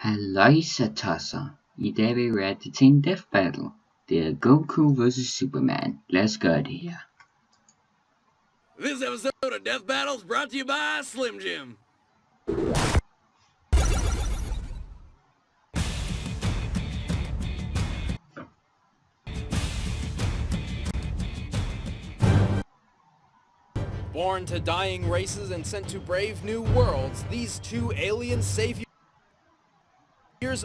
Halløjsa tosser. I dag vil vi reagere til en death battle. Det er Goku vs Superman. Lad os gøre det her. This episode of Death Battles brought to you by Slim Jim. Born to dying races and sent to brave new worlds, these two alien saviors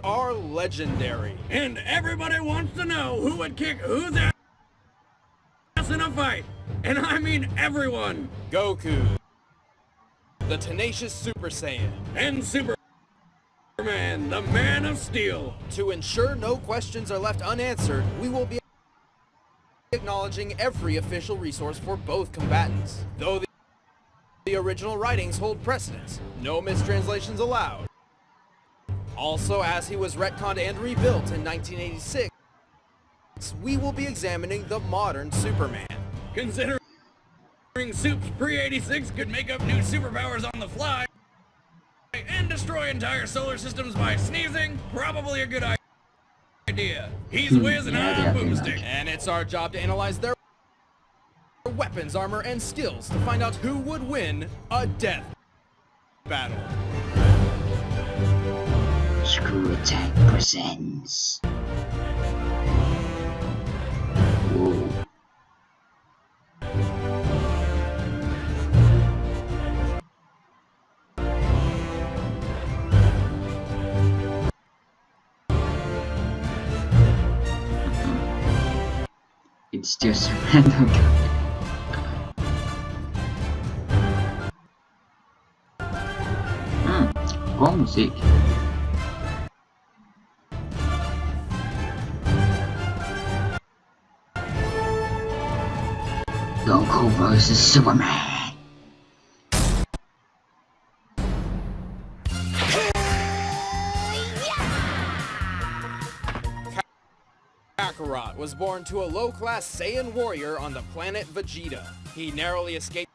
are legendary. And everybody wants to know who would kick whose ass in a fight. And I mean everyone. Goku, the tenacious Super Saiyan, and Superman, the Man of Steel. To ensure no questions are left unanswered, we will be acknowledging every official resource for both combatants. Though the original writings hold precedence, no mistranslations allowed. Also, as he was retconned and rebuilt in 1986, we will be examining the modern Superman. Considering Supes pre-86 could make up new superpowers on the fly and destroy entire solar systems by sneezing, probably a good idea. He's Wiz and I'm Boomstick, and it's our job to analyze their weapons, armor, and skills to find out who would win a death battle. ScrewAttack presents. Whoa. It's just a random guy. God musik. Goku vs Superman. Kakarot was born to a low-class Saiyan warrior on the planet Vegeta. He narrowly escaped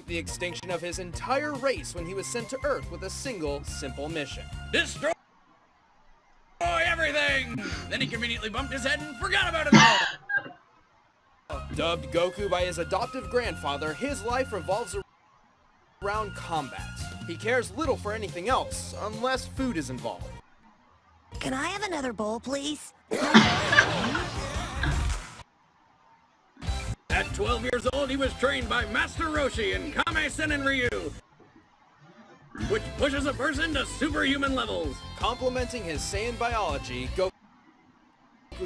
the extinction of his entire race when he was sent to Earth with a single, simple mission. Destroy everything! Then he conveniently bumped his head and forgot about it all! Dubbed Goku by his adoptive grandfather, his life revolves around combat. He cares little for anything else, unless food is involved. Can I have another bowl, please? At 12 years old, he was trained by Master Roshi in Kame-Sennin Ryu, which pushes a person to superhuman levels. Complementing his Saiyan biology, Goku's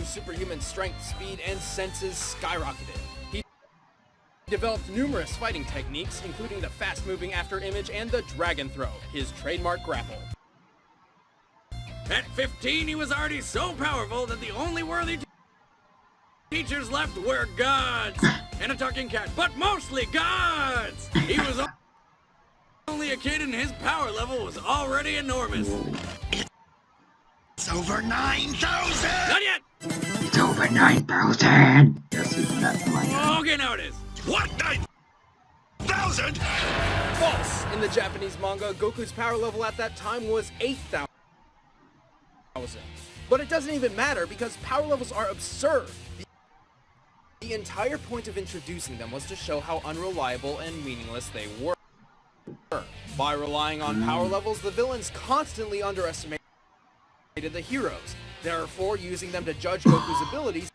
superhuman strength, speed, and senses skyrocketed. He developed numerous fighting techniques, including the fast-moving after image and the dragon throw, his trademark grapple. At 15, he was already so powerful that the only worthy teachers left were gods and a talking cat, but mostly gods! He was only a kid and his power level was already enormous. It's over 9,000! Not yet! It's over 9,000! This is not my Okay, now it is. What? 9,000? False! In the Japanese manga, Goku's power level at that time was 8,000. But it doesn't even matter because power levels are absurd. The entire point of introducing them was to show how unreliable and meaningless they were. By relying on power levels, the villains constantly underestimated the heroes. Therefore, using them to judge Goku's abilities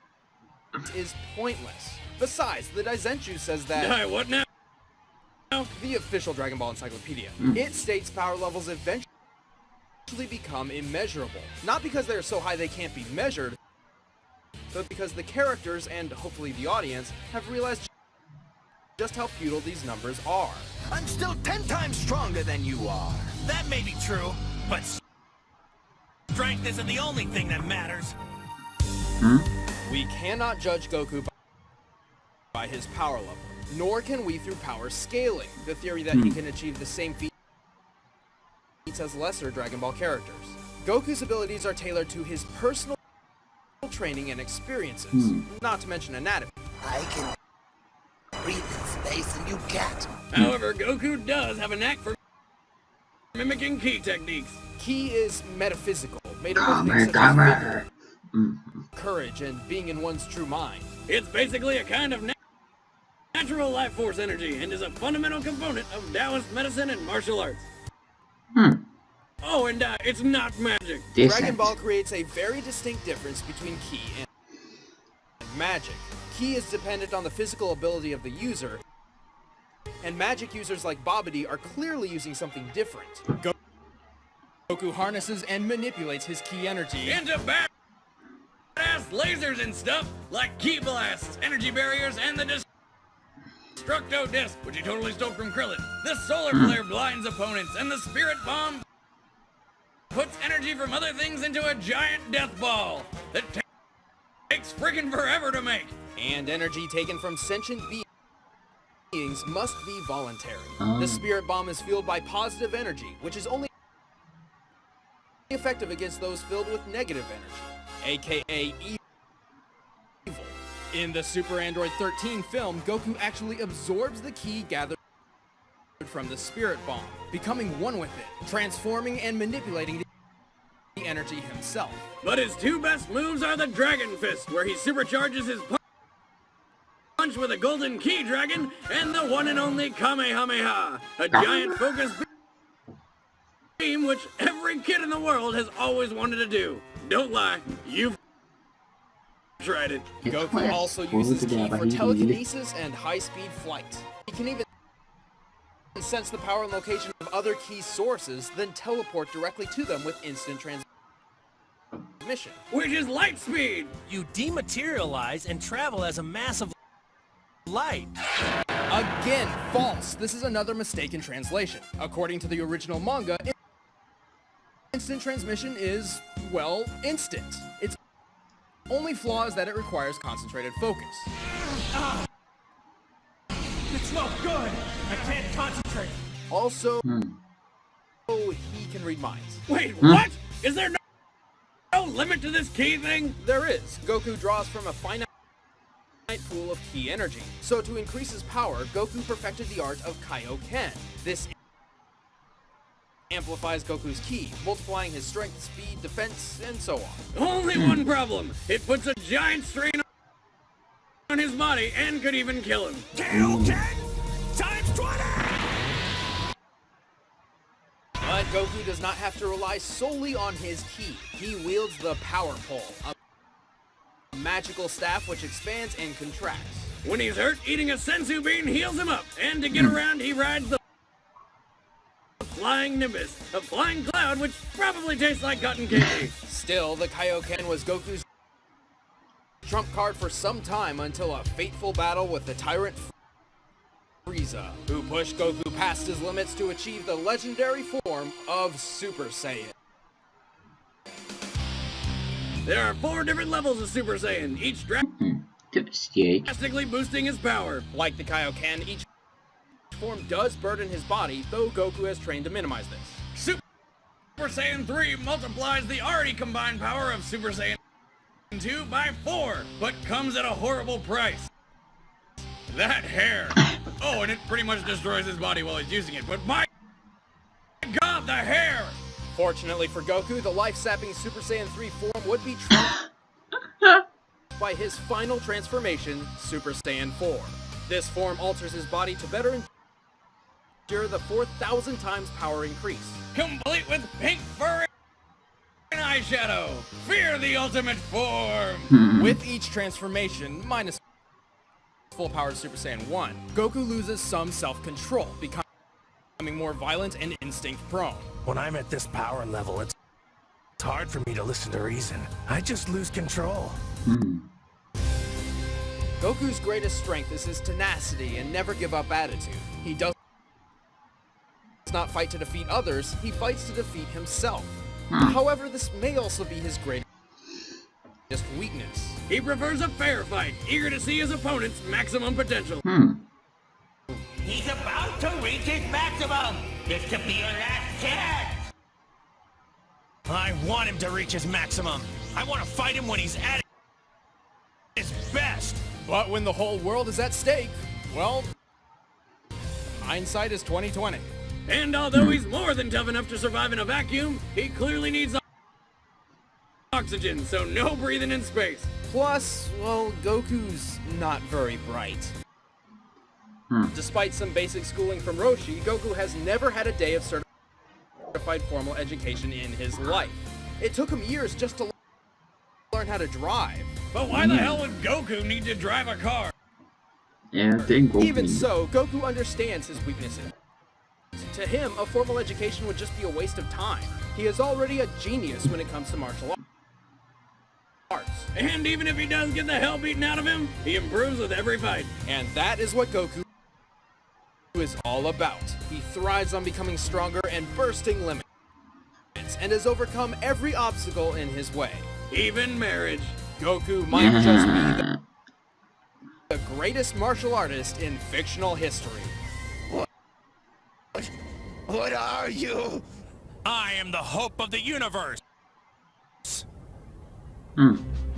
is pointless. Besides, the Daizenshuu says that... What now? The official Dragon Ball Encyclopedia. It states power levels eventually become immeasurable. Not because they're so high they can't be measured, but because the characters, and hopefully the audience, have realized just how futile these numbers are. I'm still 10 times stronger than you are. That may be true, but strength isn't the only thing that matters. We cannot judge Goku by his power level, nor can we through power scaling, the theory that he can achieve the same feats as lesser Dragon Ball characters. Goku's abilities are tailored to his personal training and experiences, not to mention anatomy. I can breathe in space and you can't. However, Goku does have a knack for mimicking ki techniques. Ki is metaphysical, made up of things such as vigor, courage, and being in one's true mind. It's basically a kind of natural life force energy and is a fundamental component of Taoist medicine and martial arts. Oh, and it's not magic. Dragon Ball creates a very distinct difference between ki and magic. Ki is dependent on the physical ability of the user, and magic users like Babidi are clearly using something different. Goku harnesses and manipulates his ki energy into badass lasers and stuff, like ki blasts, energy barriers, and the Destructo Disc, which he totally stole from Krillin. The Solar Flare blinds opponents, and the Spirit Bomb puts energy from other things into a giant death ball that takes friggin' forever to make. And energy taken from sentient beings must be voluntary. The Spirit Bomb is fueled by positive energy, which is only effective against those filled with negative energy, aka evil. In the Super Android 13 film, Goku actually absorbs the ki gathered from the Spirit Bomb, becoming one with it, transforming and manipulating the energy himself. But his two best moves are the Dragon Fist, where he supercharges his punch with a golden ki dragon, and the one and only Kamehameha, a giant focused beam which every kid in the world has always wanted to do. Don't lie, you've tried it. Goku also uses ki for telekinesis and high-speed flight. He can even sense the power and location of other ki sources, then teleport directly to them with instant transmission. Which is light speed! You dematerialize and travel as a mass of light. Again, false. This is another mistaken translation. According to the original manga, instant transmission is, well, instant. Its only flaw is that it requires concentrated focus. It's no good. I can't concentrate. Also, he can read minds. Wait, what? Is there no limit to this ki thing? There is. Goku draws from a finite pool of ki energy. So to increase his power, Goku perfected the art of Kaioken. This amplifies Goku's ki, multiplying his strength, speed, defense, and so on. Only one problem. It puts a giant strain on his body and could even kill him. Kaioken times 20! But Goku does not have to rely solely on his ki. He wields the Power Pole, a magical staff which expands and contracts. When he's hurt, eating a sensu bean heals him up, and to get around, he rides the Flying Nimbus, a flying cloud which probably tastes like cotton candy. Still, the Kaioken was Goku's trump card for some time until a fateful battle with the tyrant Frieza, who pushed Goku past his limits to achieve the legendary form of Super Saiyan. There are 4 different levels of Super Saiyan, each drastically boosting his power. Like the Kaioken, each form does burden his body, though Goku has trained to minimize this. Super Saiyan 3 multiplies the already combined power of Super Saiyan 2 by 4, but comes at a horrible price. That hair. Oh, and it pretty much destroys his body while he's using it, but my God, the hair! Fortunately for Goku, the life-sapping Super Saiyan 3 form would be trumped by his final transformation, Super Saiyan 4. This form alters his body to better endure the 4,000 times power increase. Complete with pink fur and eyeshadow. Fear the ultimate form! With each transformation, minus full-powered Super Saiyan 1, Goku loses some self-control, becoming more violent and instinct-prone. When I'm at this power level, it's hard for me to listen to reason. I just lose control. Goku's greatest strength is his tenacity and never give up attitude. He does not fight to defeat others, he fights to defeat himself. However, this may also be his greatest weakness. He prefers a fair fight, eager to see his opponent's maximum potential. He's about to reach his maximum! This could be your last chance! I want him to reach his maximum. I want to fight him when he's at his best. But when the whole world is at stake, well, hindsight is 20/20. And although he's more than tough enough to survive in a vacuum, he clearly needs oxygen, so no breathing in space. Plus, well, Goku's not very bright. Despite some basic schooling from Roshi, Goku has never had a day of certified formal education in his life. It took him years just to learn how to drive. But why the hell would Goku need to drive a car? Ja, det er en god Even pointe. so, Goku understands his weaknesses. To him, a formal education would just be a waste of time. He is already a genius when it comes to martial arts. And even if he does get the hell beaten out of him, he improves with every fight. And that is what Goku is all about. He thrives on becoming stronger and bursting limits, and has overcome every obstacle in his way. Even marriage. Goku might just be the greatest martial artist in fictional history. What are you? I am the hope of the universe.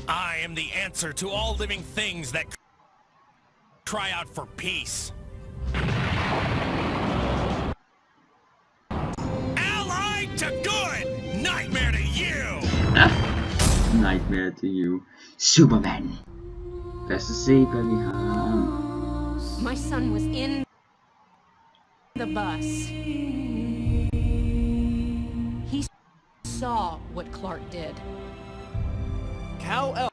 I am the answer to all living things that cry out for peace. Allied to good! Nightmare to you! Nightmare to you. Superman. Lad os se, hvad vi har. My son was in the bus. He saw what Clark did. Kal-El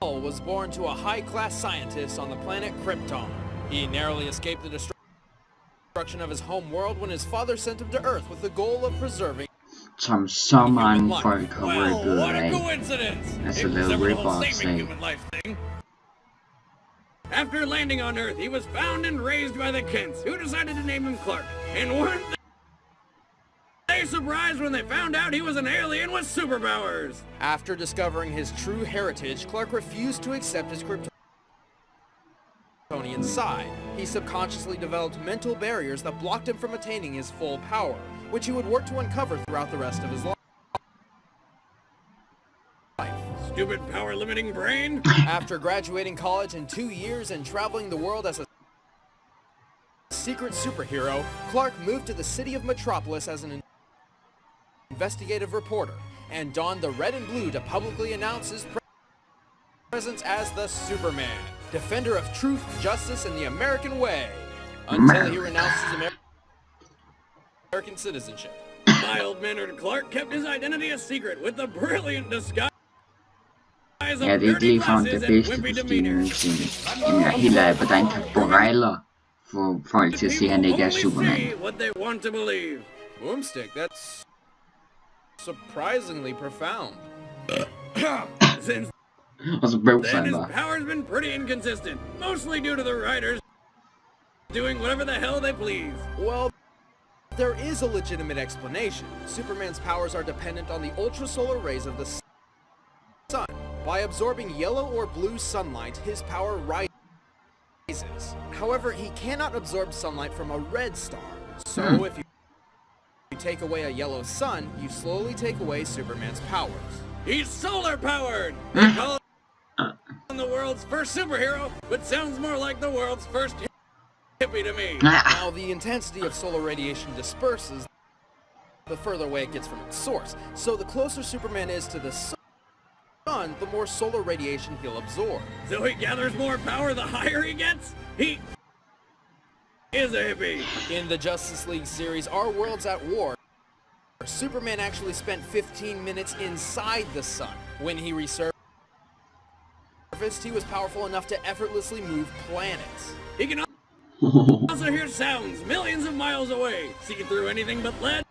was born to a high-class scientist on the planet Krypton. He narrowly escaped the destruction of his home world when his father sent him to Earth with the goal of preserving Som så mange folk har Well, rippet what a af. coincidence! Altså It was lavet ever the whole rip-offs saving af. human life thing. After landing on Earth, he was found and raised by the Kents, who decided to name him Clark. And weren't they surprised when they found out he was an alien with superpowers? After discovering his true heritage, Clark refused to accept his Kryptonian side. He subconsciously developed mental barriers that blocked him from attaining his full power, which he would work to uncover throughout the rest of his life. Stupid power-limiting brain? After graduating college in 2 years and traveling the world as a secret superhero, Clark moved to the city of Metropolis as an investigative reporter, and donned the red and blue to publicly announce his presence as the Superman, defender of truth, justice, and the American way, until he renounced his American citizenship. Mild-mannered Clark kept his identity a secret with the brilliant disguise Ja, of det er ikke dirty ligefrem glasses det and bedste wimpy kostyme demeanor. nogensinde. Jeg helt af, hvordan han brejler få folk til at se, at han ikke er People Superman. only say what they want to believe. Boomstick, that's surprisingly profound. Since Og så bøvser then, han his bare. power's been pretty inconsistent, mostly due to the writers doing whatever the hell they please. Well, there is a legitimate explanation. Superman's powers are dependent on the ultrasolar rays of the sun. By absorbing yellow or blue sunlight, his power rises. However, he cannot absorb sunlight from a red star. So if you take away a yellow sun, you slowly take away Superman's powers. He's solar powered! They call him the world's first superhero, but sounds more like the world's first hippie to me. Now, the intensity of solar radiation disperses the further away it gets from its source. So the closer Superman is to the sun, the more solar radiation he'll absorb. So he gathers more power the higher he gets? He is a hippie. In the Justice League series, Our World's at War, Superman actually spent 15 minutes inside the sun. When he resurfaced, he was powerful enough to effortlessly move planets. He can also hear sounds millions of miles away, see through anything but lead,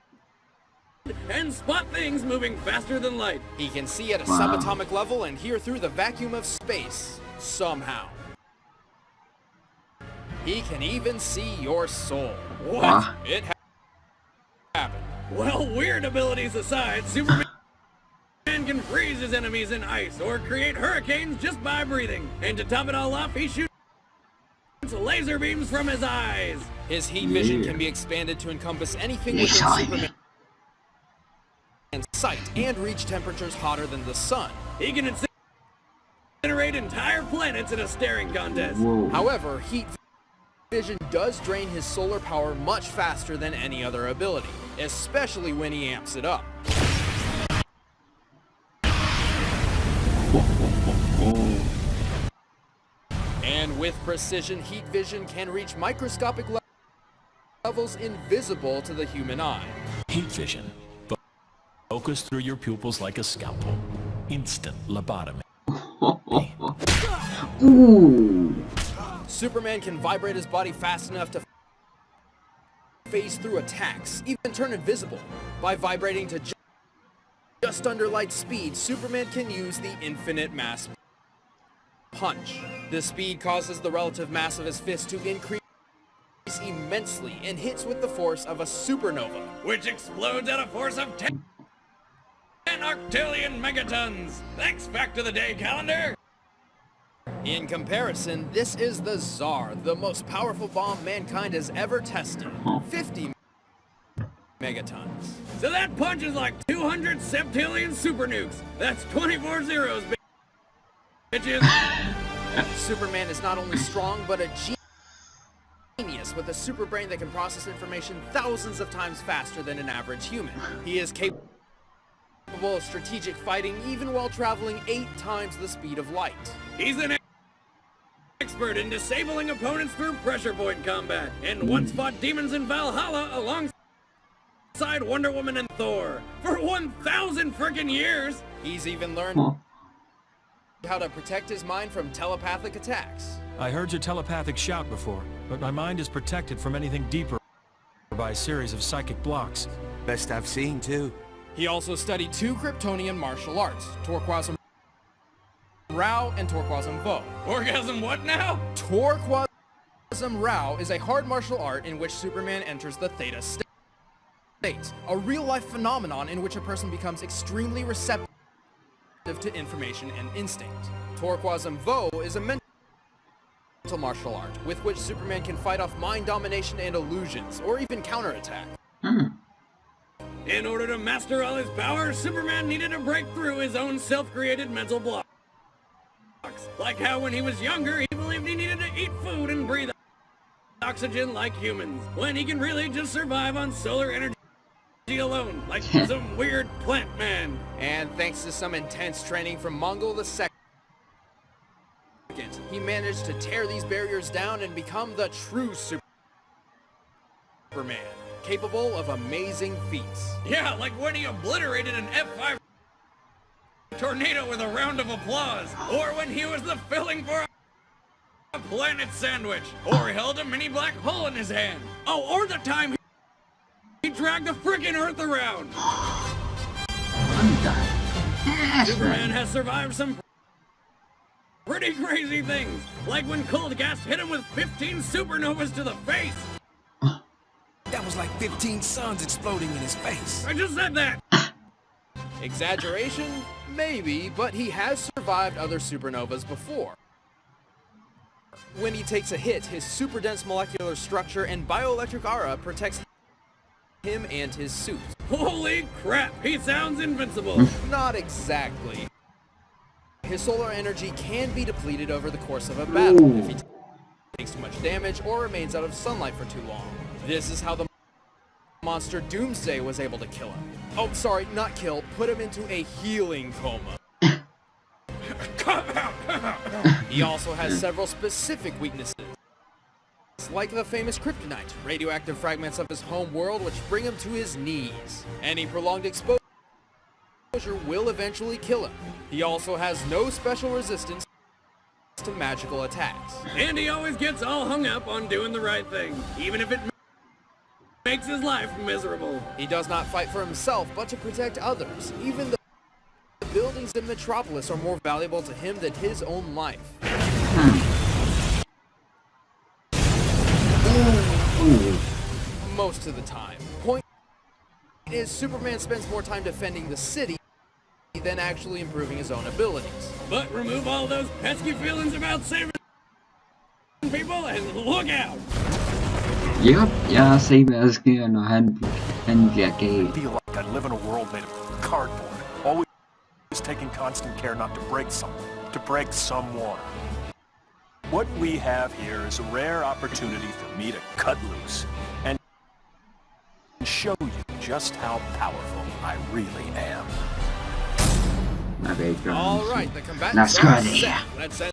and spot things moving faster than light. He can see at a Wow. subatomic level and hear through the vacuum of space, somehow. He can even see your soul. What? Wow. It happened. Well, weird abilities aside, Superman can freeze his enemies in ice or create hurricanes just by breathing. And to top it all off, he shoots laser beams from his eyes. His heat vision Yeah. can be expanded to encompass anything Yes, within I- Superman's sight and reach temperatures hotter than the sun. He can incinerate entire planets in a staring contest. Wow. However, heat vision does drain his solar power much faster than any other ability, especially when he amps it up. And with precision, heat vision can reach microscopic levels invisible to the human eye. Heat vision. Focus through your pupils like a scalpel. Instant lobotomy. Ooh. Superman can vibrate his body fast enough to phase through attacks, even turn invisible. By vibrating to just under light speed, Superman can use the infinite mass punch. The speed causes the relative mass of his fist to increase immensely and hits with the force of a supernova, Which explodes at a force of 10 octillion megatons. Thanks, back to the day calendar. In comparison, this is the Tsar, the most powerful bomb mankind has ever tested. 50 megatons. So that punch is like 200 septillion super nukes. That's 24 zeros, bitches. Superman is not only strong, but a genius with a super brain that can process information thousands of times faster than an average human. He is capable of strategic fighting even while traveling 8 times the speed of light. He's an expert in disabling opponents through pressure point combat, and once fought demons in Valhalla alongside Wonder Woman and Thor for 1,000 frickin' years. He's even learned how to protect his mind from telepathic attacks. I heard your telepathic shout before, but my mind is protected from anything deeper by a series of psychic blocks. Best I've seen, too. He also studied 2 Kryptonian martial arts, Turquoise Rao and Turquoise Vo. Orgasm what now? Turquoise Rao is a hard martial art in which Superman enters the Theta state, a real-life phenomenon in which a person becomes extremely receptive to information and instinct. Turquoise Vo is a mental martial art with which Superman can fight off mind domination and illusions, or even counterattack. In order to master all his powers, Superman needed to break through his own self-created mental blocks. Like how when he was younger, he believed he needed to eat food and breathe oxygen like humans, when he can really just survive on solar energy alone, like some weird plant man. And thanks to some intense training from Mongol II, he managed to tear these barriers down and become the true Superman, capable of amazing feats. Yeah, like when he obliterated an F5 tornado with a round of applause, or when he was the filling for a planet sandwich, or held a mini black hole in his hand. Oh, or the time he dragged the frickin' Earth around. Superman has survived some pretty crazy things, like when cold gas hit him with 15 supernovas to the face. That was like 15 suns exploding in his face. I just said that. Exaggeration? Maybe, but he has survived other supernovas before. When he takes a hit, his super dense molecular structure and bioelectric aura protects him and his suit. Holy crap, he sounds invincible. Not exactly. His solar energy can be depleted over the course of a battle if he takes too much damage or remains out of sunlight for too long. This is how the monster Doomsday was able to kill him. Oh, sorry, not kill, put him into a healing coma. He also has several specific weaknesses, like the famous kryptonite, radioactive fragments of his home world which bring him to his knees. Any prolonged exposure will eventually kill him. He also has no special resistance to magical attacks. And he always gets all hung up on doing the right thing, even if it makes his life miserable. He does not fight for himself, but to protect others. Even the buildings in Metropolis are more valuable to him than his own life. Most of the time. Point is, Superman spends more time defending the city than actually improving his own abilities. But remove all those pesky feelings about saving people and look out! Yep, jeg har set, hvad der sker, når han bliver gal. I feel like I live in a world made of cardboard, always taking constant care not to break something, to break someone. What we have here is a rare opportunity for me to cut loose and show you just how powerful I really am. All right, the combatants Let's go are here. set. Let's end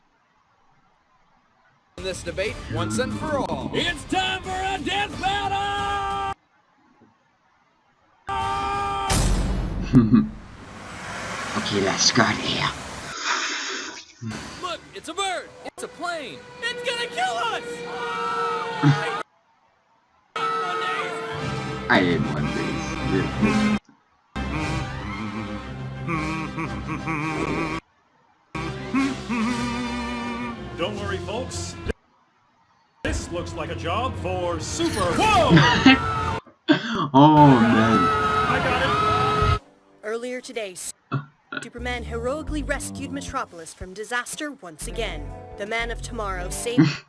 this debate once and for all. It's time for a death battle! Okay, let's go here. Look, it's a bird! It's a plane! It's gonna kill us! I didn't want this. Don't worry, folks. This looks like a job for Super. Whoa! Oh man. I got it. Earlier today, Superman heroically rescued Metropolis from disaster once again. The Man of Tomorrow saved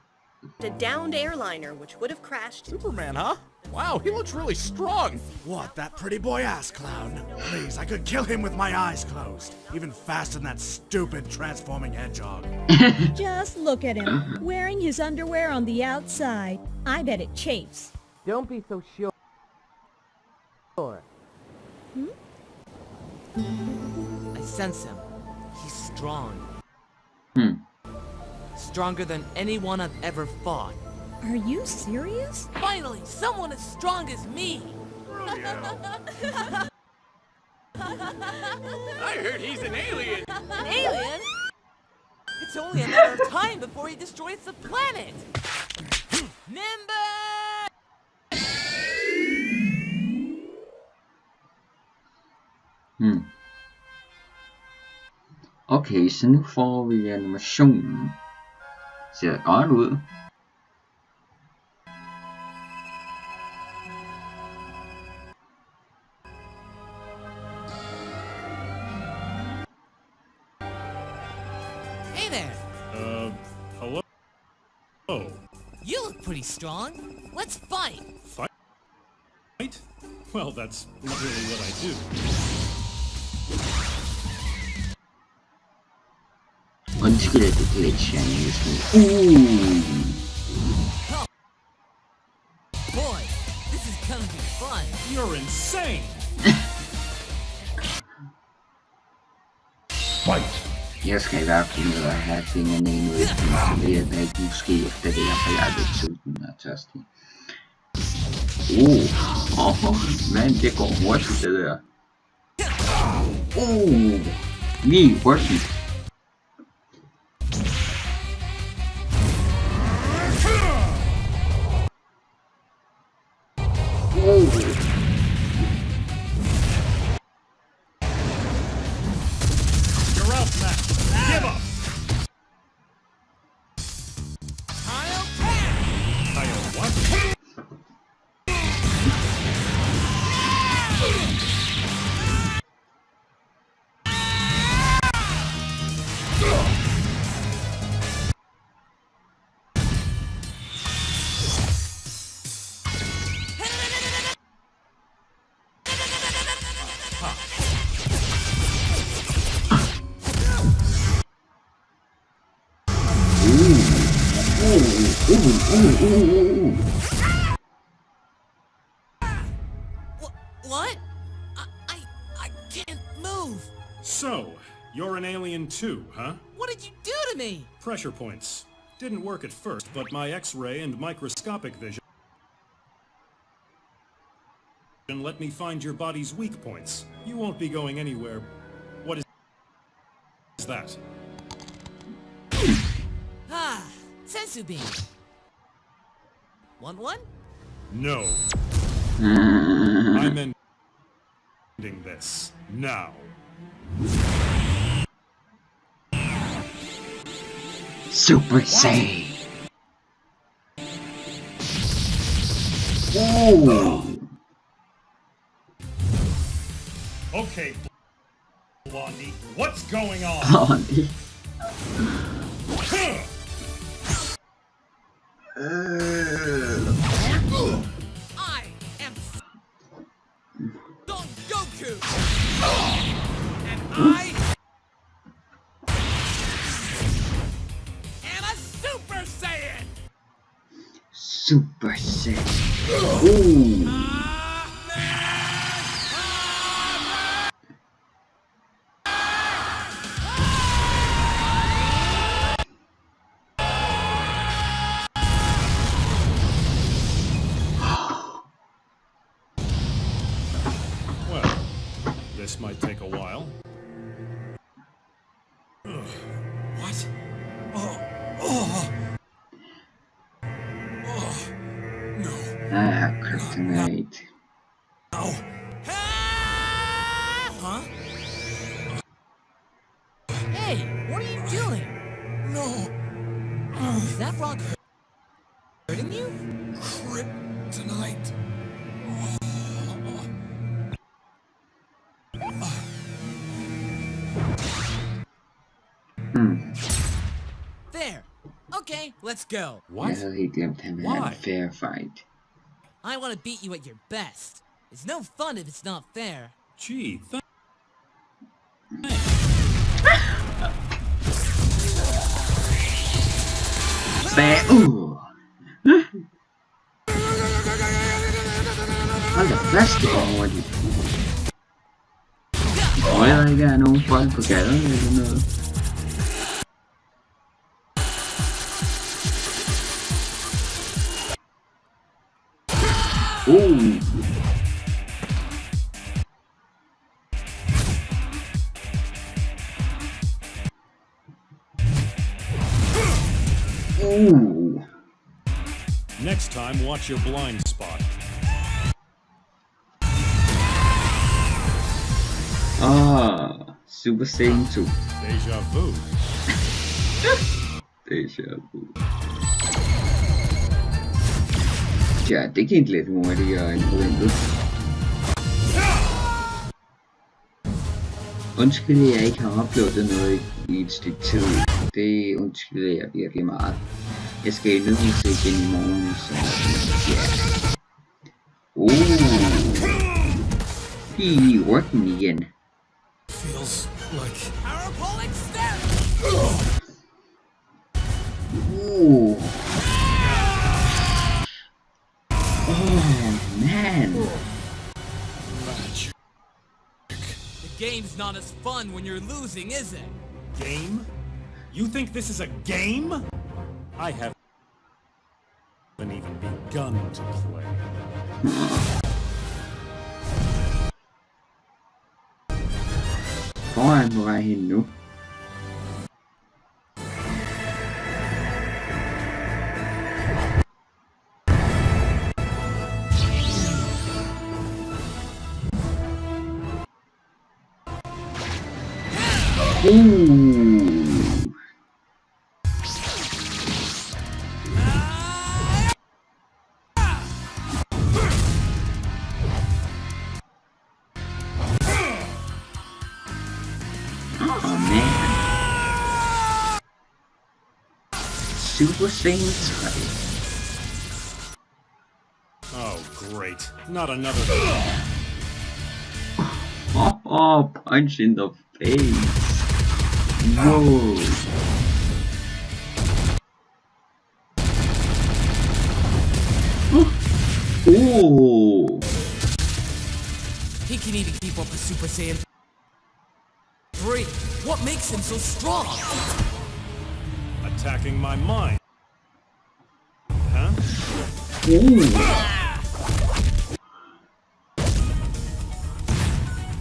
a downed airliner which would have crashed. Superman, huh? Wow, he looks really strong. What, that pretty boy ass clown? Please, I could kill him with my eyes closed. Even faster than that stupid transforming hedgehog. Just look at him, wearing his underwear on the outside. I bet it chafes. Don't be so sure. I sense him. He's strong. Stronger than anyone I've ever fought. Are you serious? Finally, someone as strong as me! I heard he's an alien! An alien? It's only a matter of time before he destroys the planet! Nimbus! Okay, så nu får vi animationen. Ser godt ud. Hey there! Hello? Oh. You look pretty strong. Let's fight! Fight? Well, that's not really what I do. Undskyld, at det glitcher en lille smule. Boy, this is gonna be fun. You're insane! Fight! Jeg skal i hvert fald have fingrene i noget, så vil jeg ikke måske efter det, for jeg er lidt sulten og tørstig. Men det går hurtigt det der. Lige hurtigt. You're out, Matt. Give up! I'll what? What? I can't move. So, you're an alien too, huh? What did you do to me? Pressure points. Didn't work at first, but my X-ray and microscopic vision let me find your body's weak points. You won't be going anywhere. What is that? Sensu beam. Want one? No. I'm ending this now. Super Saiyan. Okay, Blondie, what's going on? Blondie. I am Son Goku, and I am a Super Super Saiyan. Ooh. Well, this might take a while. What? Ah, kryptonite. No. Huh? Hey, what are you doing? No. Is that rock hurting you? Kryptonite. There. Okay, let's go. Jeg havde helt glemt, han ville have en fair fight. I want to beat you at your best. It's no fun if it's not fair. Gee, Hold da fast, det går hurtigt. Tror jeg ikke er nogen folk på gaden eller noget. Ooh. next time, watch your blind spot. Super Saiyan 2. Deja vu. Deja vu. Ja, det gik lidt hurtigere end forventet. Undskyld, jeg ikke har uploadet noget i et stykke tid. Det undskylder jeg virkelig meget. Jeg skal i nødt til at se igen i morgen, så ja. I ryggen igen. Feels like Parabolic step! Oh man. The game's not as fun when you're losing, is it? Game? You think this is a game? I haven't even begun to play. Hvor er han på vej hen nu? Super Saiyan 3. Oh, great. Not another. Oh, punch in the face. Whoa. Oh. He can even keep up with Super Saiyan 3. What makes him so strong? Attacking my mind. Huh?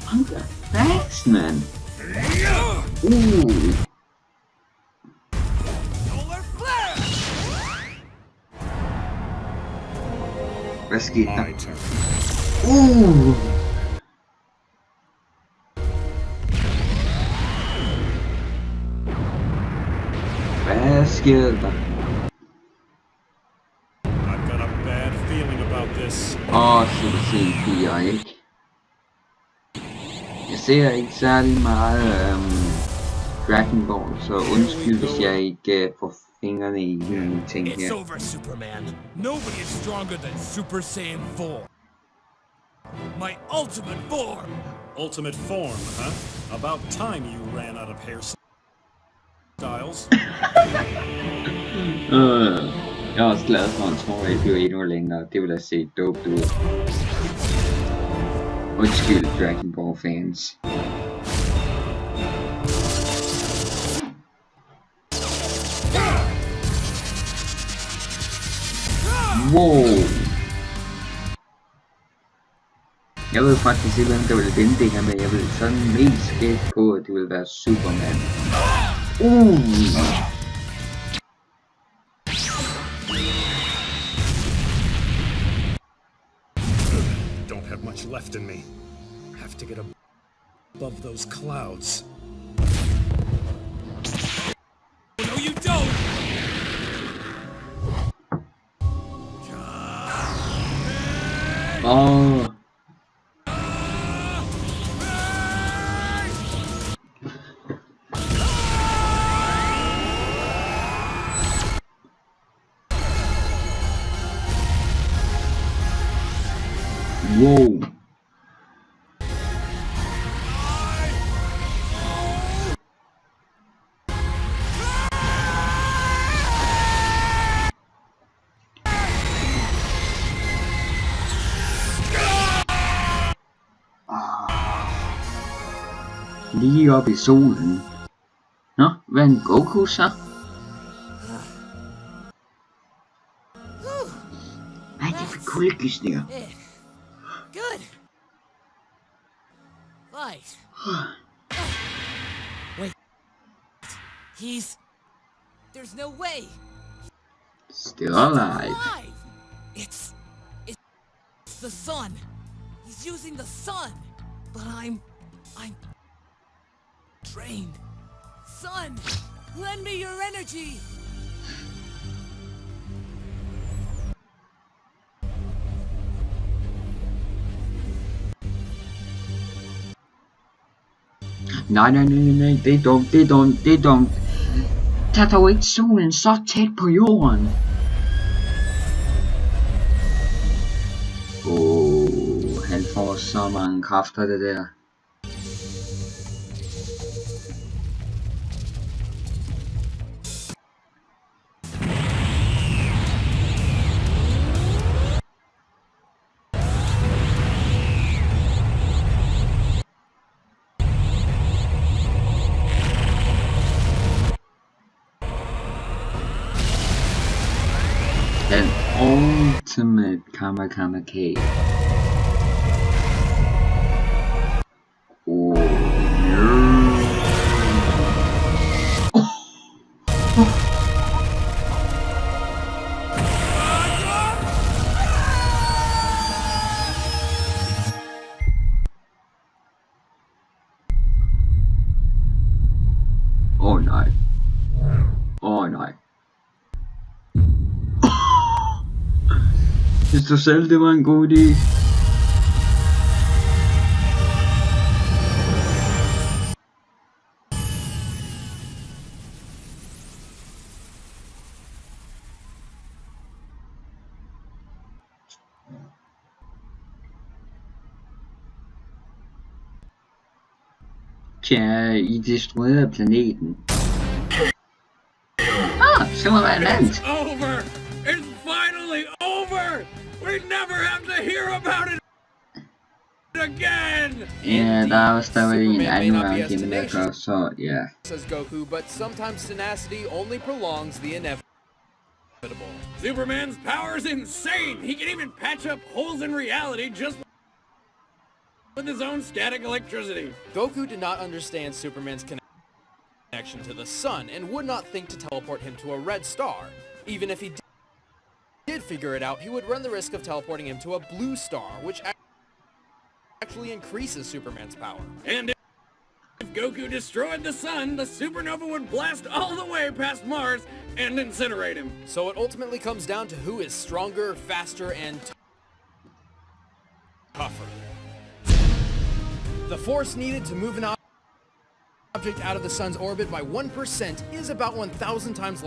I'm the facts, man. Ooh. Solar flare! Hvad skete der? Hvad sker der? I've got a bad feeling about this. Super Saiyan 4, ikke? Jeg ser ikke særlig meget Dragon Ball, så undskyld hvis jeg ikke får fingrene i mine ting her. It's over, Superman. Nobody is stronger than Super Saiyan 4. My ultimate form! Ultimate form, huh? About time you ran out of hairstyles. Jeg er også glad for, at en småregel bliver endnu længere. Det vil da se dope ud. Undskyld, Dragon Ball fans. Wow. Jeg ved faktisk ikke, hvem der vil vinde det her, men jeg vil sådan mest gætte på, at det vil være Superman. Don't have much left in me. Have to get above those clouds. No, you don't! Oh. Wow. Lige op i solen. Nå, hvad er en Goku så? Hvad er det for kuldegysninger? Good. Right. Wait. There's no way. Still alive. It's the sun. He's using the sun. But I'm drained. Sun, lend me your energy. Nej, det er dumt. Tag dog ikke solen så tæt på jorden. Han får så mange kræfter, det der. Den ultimate Kamikaze. Nej. Synes du selv, det var en god idé? Tja, I destruerede planeten. Så må være landet. It's over! It's finally over! We never have to hear about it again! Ja, der er også stadig en anden round gennem der gør, så ja. Says Goku, but sometimes tenacity only prolongs the inevitable. Superman's power is insane! He can even patch up holes in reality just with his own static electricity. Goku did not understand Superman's connection to the sun and would not think to teleport him to a red star. Even if he did figure it out, he would run the risk of teleporting him to a blue star, which actually increases Superman's power. And if Goku destroyed the sun, the supernova would blast all the way past Mars and incinerate him. So it ultimately comes down to who is stronger, faster, and tougher. The force needed to move an object out of the sun's orbit by 1% is about 1,000 times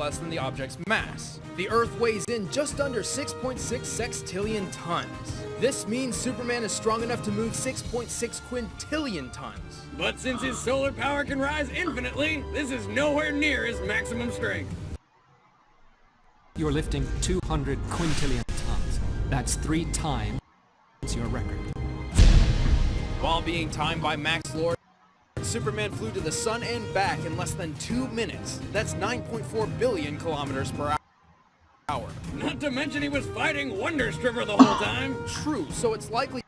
less than the object's mass. The Earth weighs in just under 6.6 sextillion tons. This means Superman is strong enough to move 6.6 quintillion tons. But since his solar power can rise infinitely, this is nowhere near his maximum strength. You're lifting 200 quintillion tons. That's 3 times your record. While being timed by Max Lord, Superman flew to the sun and back in less than 2 minutes. That's 9.4 billion kilometers per hour. Not to mention he was fighting Wonder Stripper the whole time. True, so it's likely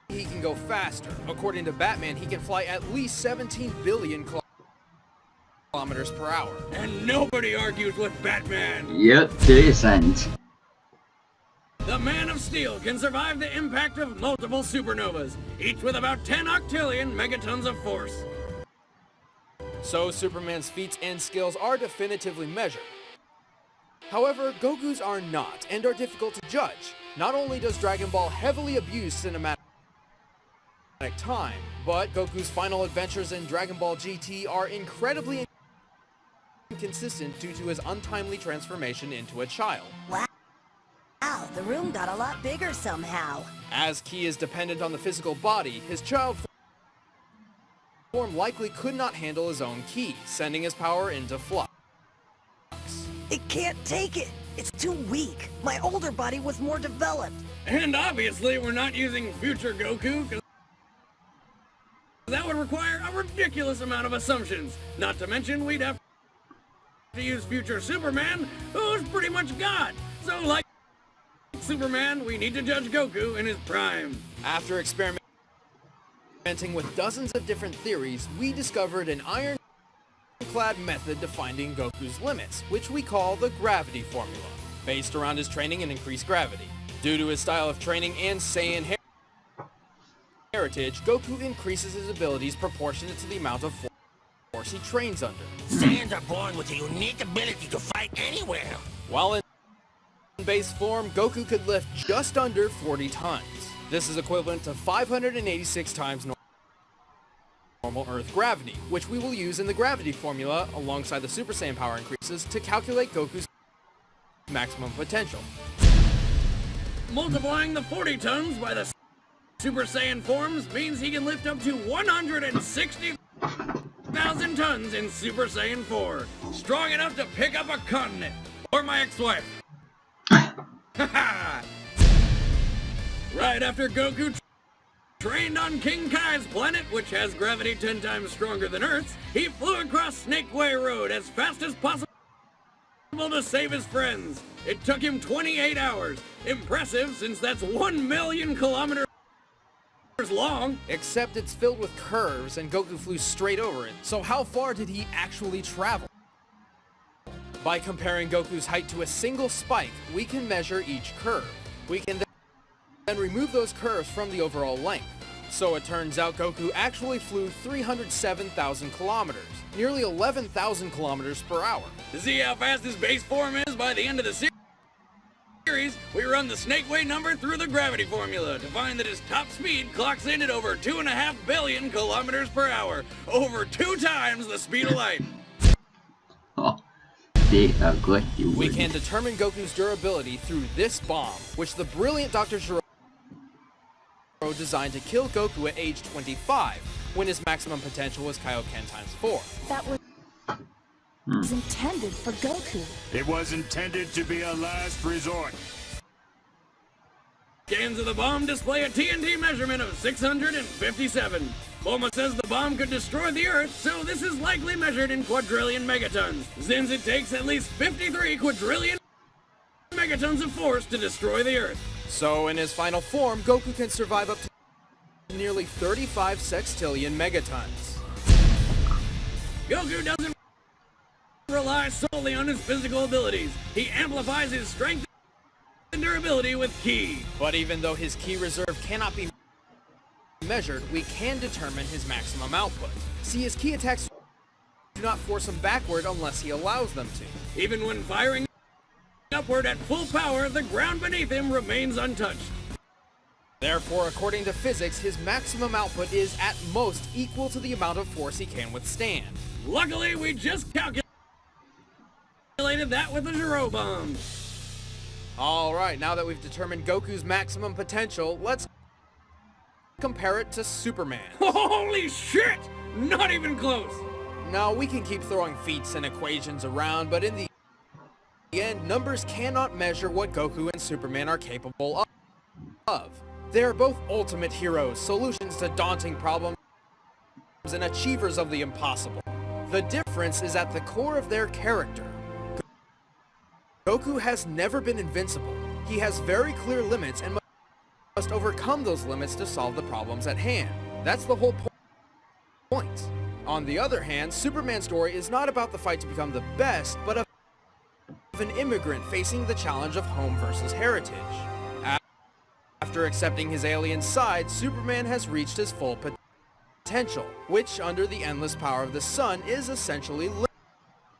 he can go faster. According to Batman, he can fly at least 17 billion kilometers per hour. And nobody argues with Batman. Yep, det er sandt. The Man of Steel can survive the impact of multiple supernovas, each with about 10 octillion megatons of force. So Superman's feats and skills are definitively measured. However, Goku's are not, and are difficult to judge. Not only does Dragon Ball heavily abuse cinematic time, but Goku's final adventures in Dragon Ball GT are incredibly inconsistent due to his untimely transformation into a child. Wow, the room got a lot bigger somehow. As Ki is dependent on the physical body, his child form likely could not handle his own Ki, sending his power into flux. It can't take it. It's too weak. My older body was more developed. And obviously we're not using future Goku, because that would require a ridiculous amount of assumptions. Not to mention we'd have to use future Superman, who's pretty much God. So like Superman, we need to judge Goku in his prime. After experimenting with dozens of different theories, we discovered an ironclad method to finding Goku's limits, which we call the gravity formula, based around his training in increased gravity. Due to his style of training and Saiyan heritage, Goku increases his abilities proportionate to the amount of force he trains under. Saiyans are born with a unique ability to fight anywhere. While in base form, Goku could lift just under 40 tons. This is equivalent to 586 times normal Earth gravity, which we will use in the gravity formula alongside the Super Saiyan power increases to calculate Goku's maximum potential. Multiplying the 40 tons by the Super Saiyan forms means he can lift up to 160,000 tons in Super Saiyan 4. Strong enough to pick up a continent. Or my ex-wife. Right after Goku trained on King Kai's planet, which has gravity 10 times stronger than Earth's, he flew across Snake Way Road as fast as possible to save his friends. It took him 28 hours. Impressive, since that's 1 million kilometers long. Except it's filled with curves and Goku flew straight over it. So how far did he actually travel? By comparing Goku's height to a single spike, we can measure each curve. We can then remove those curves from the overall length. So it turns out Goku actually flew 307,000 kilometers, nearly 11,000 kilometers per hour. To see how fast his base form is by the end of the series, we run the Snake Way number through the gravity formula to find that his top speed clocks in at over 2.5 billion kilometers per hour, over 2 times the speed of light. We can determine Goku's durability through this bomb, which the brilliant Dr. Gero designed to kill Goku at age 25, when his maximum potential was Kaioken times 4. That was intended for Goku. It was intended to be a last resort. Scans of the bomb display a TNT measurement of 657. Bulma says the bomb could destroy the Earth, so this is likely measured in quadrillion megatons, since it takes at least 53 quadrillion megatons of force to destroy the Earth. So in his final form, Goku can survive up to nearly 35 sextillion megatons. Goku doesn't rely solely on his physical abilities. He amplifies his strength and durability with Ki. But even though his Ki reserve cannot be measured, we can determine his maximum output. See, his Ki attacks do not force him backward unless he allows them to. Even when firing upward at full power, the ground beneath him remains untouched. Therefore, according to physics, his maximum output is at most equal to the amount of force he can withstand. Luckily, we just calculated that with the Gero bomb. Alright, now that we've determined Goku's maximum potential, let's compare it to Superman. Holy shit! Not even close! Now, we can keep throwing feats and equations around, but in the end, numbers cannot measure what Goku and Superman are capable of. They are both ultimate heroes, solutions to daunting problems, and achievers of the impossible. The difference is at the core of their character. Goku has never been invincible. He has very clear limits and must overcome those limits to solve the problems at hand. That's the whole point. On the other hand, Superman's story is not about the fight to become the best, but of an immigrant facing the challenge of home versus heritage. After accepting his alien side, Superman has reached his full potential, which, under the endless power of the sun, is essentially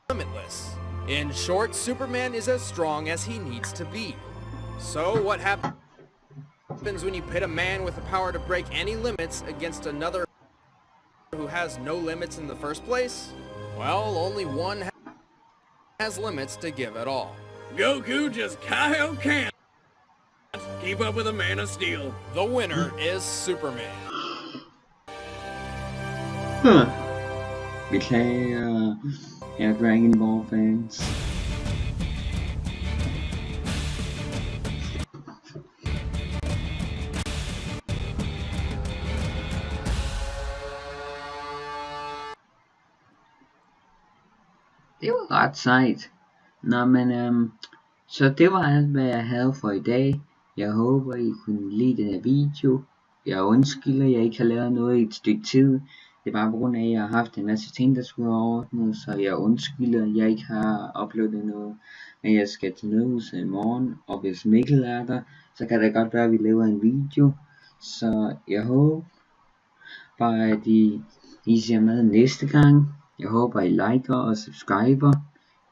limitless. In short, Superman is as strong as he needs to be. So, what happens when you pit a man with the power to break any limits against another who has no limits in the first place? Well, only one has limits to give at all. Goku just can't keep up with a man of steel. The winner is Superman. Beklager, jer Dragon Ball fans. Det var ret sejt. Nå, men så det var alt, hvad jeg havde for i dag. Jeg håber, I kunne lide den her video. Jeg undskylder, jeg ikke har lavet noget i et stykke tid. Det er bare på grund af, at jeg har haft en masse ting, der skulle have ordnet. Så jeg undskylder, at jeg ikke har uploadet noget. Men jeg skal til Nødhuset i morgen. Og hvis Mikkel er der, så kan det godt være, at vi laver en video. Så jeg håber bare, at I ser med næste gang. Jeg håber, I liker og subscriber,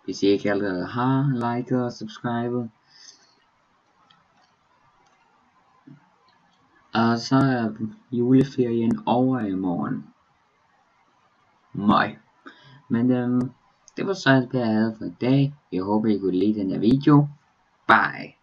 hvis I ikke allerede har liket og subscribet. Og så er juleferien over i morgen. Møj. Men det var så alt, hvad jeg havde for i dag. Jeg håber, I kunne lide den her video. Bye.